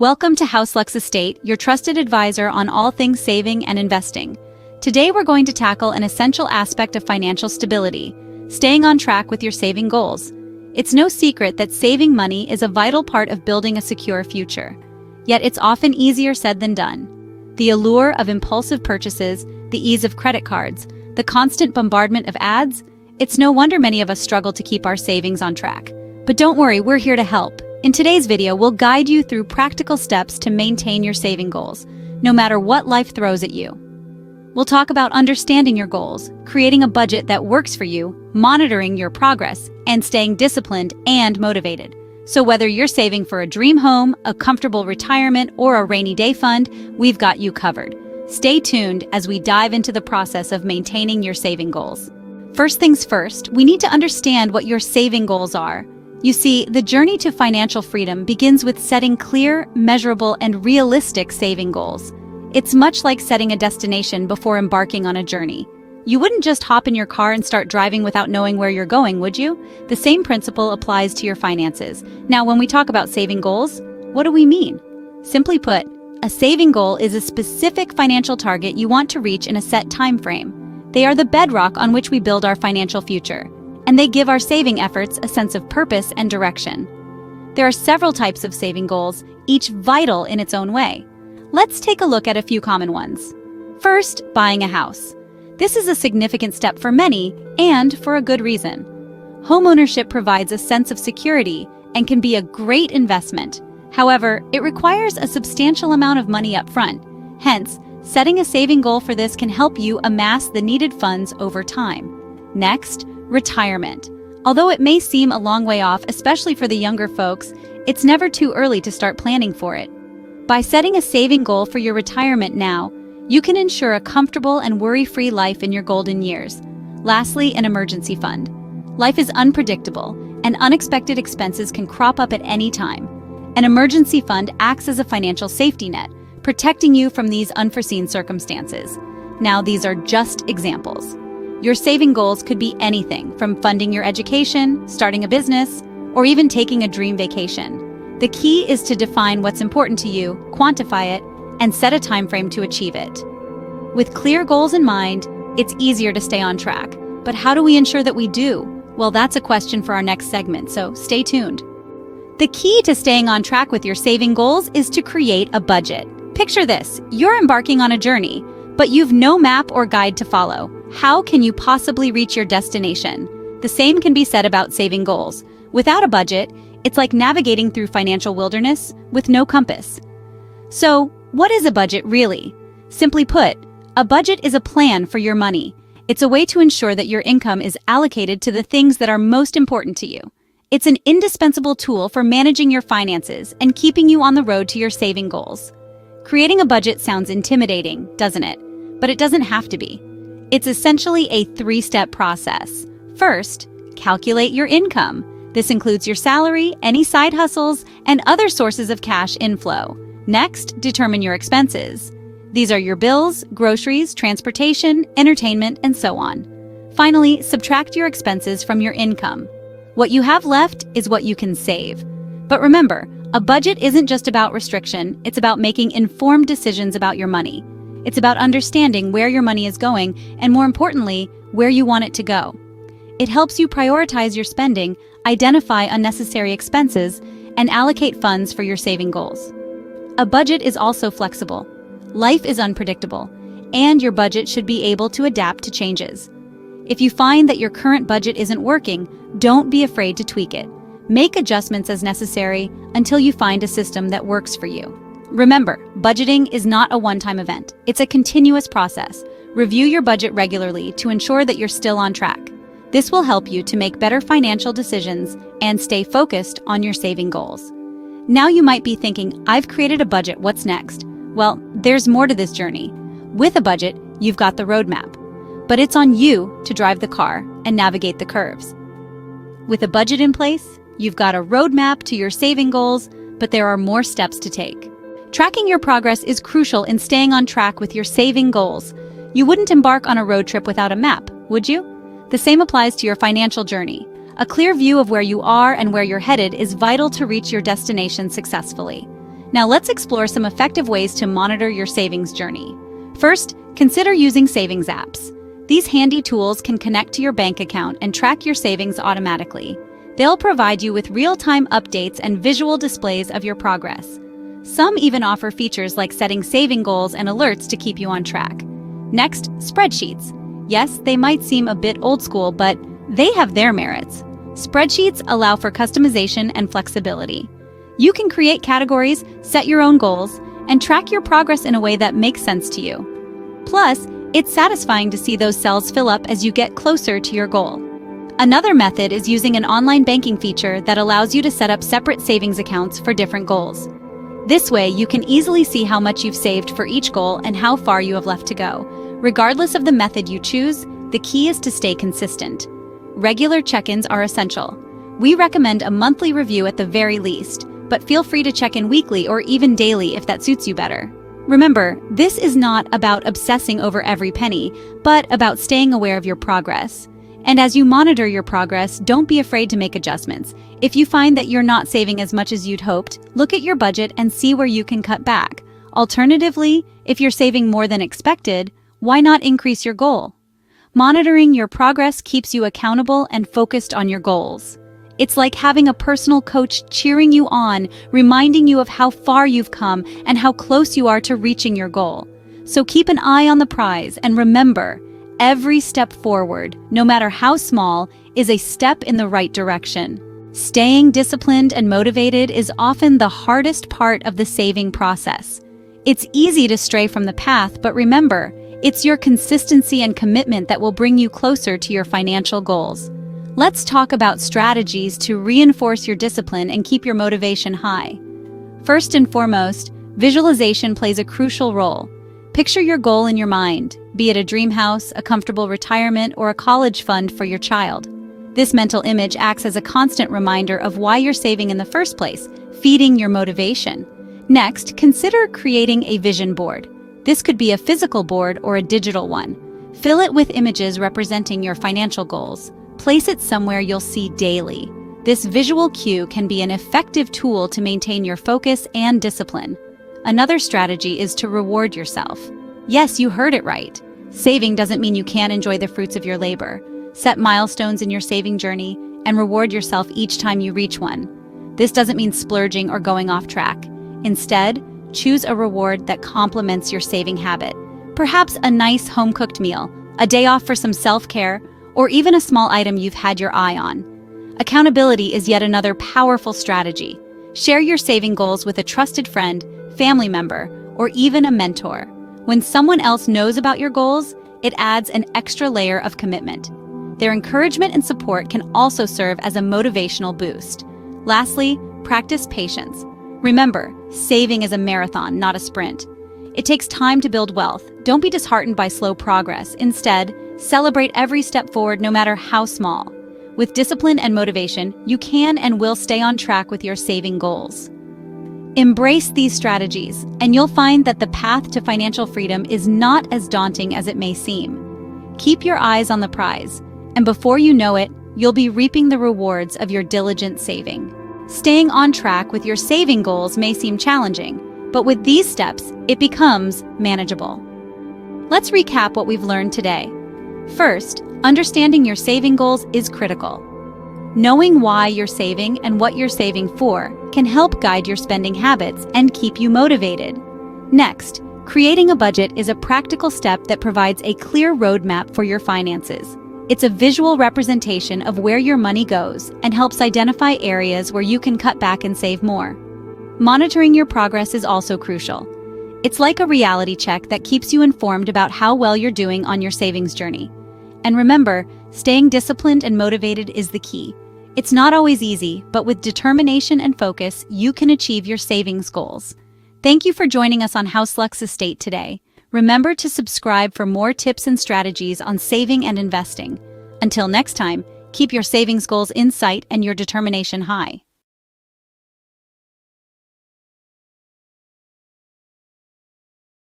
Welcome to HouseLux Estate, your trusted advisor on all things saving and investing. Today we're going to tackle an essential aspect of financial stability, staying on track with your saving goals. It's no secret that saving money is a vital part of building a secure future. Yet it's often easier said than done. The allure of impulsive purchases, the ease of credit cards, the constant bombardment of ads, it's no wonder many of us struggle to keep our savings on track. But don't worry, we're here to help. In today's video, we'll guide you through practical steps to maintain your saving goals, no matter what life throws at you. We'll talk about understanding your goals, creating a budget that works for you, monitoring your progress, and staying disciplined and motivated. So whether you're saving for a dream home, a comfortable retirement, or a rainy day fund, we've got you covered. Stay tuned as we dive into the process of maintaining your saving goals. First things first, we need to understand what your saving goals are. You see, the journey to financial freedom begins with setting clear, measurable, and realistic saving goals. It's much like setting a destination before embarking on a journey. You wouldn't just hop in your car and start driving without knowing where you're going, would you? The same principle applies to your finances. Now, when we talk about saving goals, what do we mean? Simply put, a saving goal is a specific financial target you want to reach in a set time frame. They are the bedrock on which we build our financial future, and they give our saving efforts a sense of purpose and direction. There are several types of saving goals, each vital in its own way. Let's take a look at a few common ones. First, buying a house. This is a significant step for many, and for a good reason. Homeownership provides a sense of security and can be a great investment. However, it requires a substantial amount of money up front. Hence, setting a saving goal for this can help you amass the needed funds over time. Next, retirement. Although it may seem a long way off, especially for the younger folks, it's never too early to start planning for it. By setting a saving goal for your retirement now, you can ensure a comfortable and worry-free life in your golden years. Lastly, an emergency fund. Life is unpredictable, and unexpected expenses can crop up at any time. An emergency fund acts as a financial safety net, protecting you from these unforeseen circumstances. Now, these are just examples. Your saving goals could be anything from funding your education, starting a business, or even taking a dream vacation. The key is to define what's important to you, quantify it, and set a time frame to achieve it. With clear goals in mind, it's easier to stay on track. But how do we ensure that we do? Well, that's a question for our next segment, so stay tuned. The key to staying on track with your saving goals is to create a budget. Picture this, you're embarking on a journey, but you've no map or guide to follow. How can you possibly reach your destination? The same can be said about saving goals. Without a budget, it's like navigating through financial wilderness with no compass. So, what is a budget really? Simply put, a budget is a plan for your money. It's a way to ensure that your income is allocated to the things that are most important to you. It's an indispensable tool for managing your finances and keeping you on the road to your saving goals. Creating a budget sounds intimidating, doesn't it? But it doesn't have to be. It's essentially a three-step process. First, calculate your income. This includes your salary, any side hustles, and other sources of cash inflow. Next, determine your expenses. These are your bills, groceries, transportation, entertainment, and so on. Finally, subtract your expenses from your income. What you have left is what you can save. But remember, a budget isn't just about restriction, it's about making informed decisions about your money. It's about understanding where your money is going and, more importantly, where you want it to go. It helps you prioritize your spending, identify unnecessary expenses, and allocate funds for your saving goals. A budget is also flexible. Life is unpredictable, and your budget should be able to adapt to changes. If you find that your current budget isn't working, don't be afraid to tweak it. Make adjustments as necessary until you find a system that works for you. Remember, budgeting is not a one-time event. It's a continuous process. Review your budget regularly to ensure that you're still on track. This will help you to make better financial decisions and stay focused on your saving goals. Now you might be thinking, I've created a budget, what's next? Well, there's more to this journey. With a budget, you've got the roadmap. But it's on you to drive the car and navigate the curves. With a budget in place, you've got a roadmap to your saving goals, but there are more steps to take. Tracking your progress is crucial in staying on track with your saving goals. You wouldn't embark on a road trip without a map, would you? The same applies to your financial journey. A clear view of where you are and where you're headed is vital to reach your destination successfully. Now let's explore some effective ways to monitor your savings journey. First, consider using savings apps. These handy tools can connect to your bank account and track your savings automatically. They'll provide you with real-time updates and visual displays of your progress. Some even offer features like setting saving goals and alerts to keep you on track. Next, spreadsheets. Yes, they might seem a bit old school, but they have their merits. Spreadsheets allow for customization and flexibility. You can create categories, set your own goals, and track your progress in a way that makes sense to you. Plus, it's satisfying to see those cells fill up as you get closer to your goal. Another method is using an online banking feature that allows you to set up separate savings accounts for different goals. This way, you can easily see how much you've saved for each goal and how far you have left to go. Regardless of the method you choose, the key is to stay consistent. Regular check-ins are essential. We recommend a monthly review at the very least, but feel free to check in weekly or even daily if that suits you better. Remember, this is not about obsessing over every penny, but about staying aware of your progress. And as you monitor your progress, don't be afraid to make adjustments. If you find that you're not saving as much as you'd hoped, look at your budget and see where you can cut back. Alternatively, if you're saving more than expected, why not increase your goal? Monitoring your progress keeps you accountable and focused on your goals. It's like having a personal coach cheering you on, reminding you of how far you've come and how close you are to reaching your goal. So keep an eye on the prize and remember, every step forward, no matter how small, is a step in the right direction. Staying disciplined and motivated is often the hardest part of the saving process. It's easy to stray from the path, but remember, it's your consistency and commitment that will bring you closer to your financial goals. Let's talk about strategies to reinforce your discipline and keep your motivation high. First and foremost, visualization plays a crucial role. Picture your goal in your mind, be it a dream house, a comfortable retirement, or a college fund for your child. This mental image acts as a constant reminder of why you're saving in the first place, feeding your motivation. Next, consider creating a vision board. This could be a physical board or a digital one. Fill it with images representing your financial goals. Place it somewhere you'll see daily. This visual cue can be an effective tool to maintain your focus and discipline. Another strategy is to reward yourself. Yes, you heard it right. Saving doesn't mean you can't enjoy the fruits of your labor. Set milestones in your saving journey and reward yourself each time you reach one. This doesn't mean splurging or going off track. Instead, choose a reward that complements your saving habit. Perhaps a nice home-cooked meal, a day off for some self-care, or even a small item you've had your eye on. Accountability is yet another powerful strategy. Share your saving goals with a trusted friend, family member, or even a mentor. When someone else knows about your goals, it adds an extra layer of commitment. Their encouragement and support can also serve as a motivational boost. Lastly, practice patience. Remember, saving is a marathon, not a sprint. It takes time to build wealth. Don't be disheartened by slow progress. Instead, celebrate every step forward, no matter how small. With discipline and motivation, you can and will stay on track with your saving goals. Embrace these strategies, and you'll find that the path to financial freedom is not as daunting as it may seem. Keep your eyes on the prize, and before you know it, you'll be reaping the rewards of your diligent saving. Staying on track with your saving goals may seem challenging, but with these steps, it becomes manageable. Let's recap what we've learned today. First, understanding your saving goals is critical. Knowing why you're saving and what you're saving for can help guide your spending habits and keep you motivated. Next, creating a budget is a practical step that provides a clear roadmap for your finances. It's a visual representation of where your money goes and helps identify areas where you can cut back and save more. Monitoring your progress is also crucial. It's like a reality check that keeps you informed about how well you're doing on your savings journey. And remember, staying disciplined and motivated is the key. It's not always easy, but with determination and focus, you can achieve your savings goals. Thank you for joining us on HouseLux Estate today. Remember to subscribe for more tips and strategies on saving and investing. Until next time, keep your savings goals in sight and your determination high.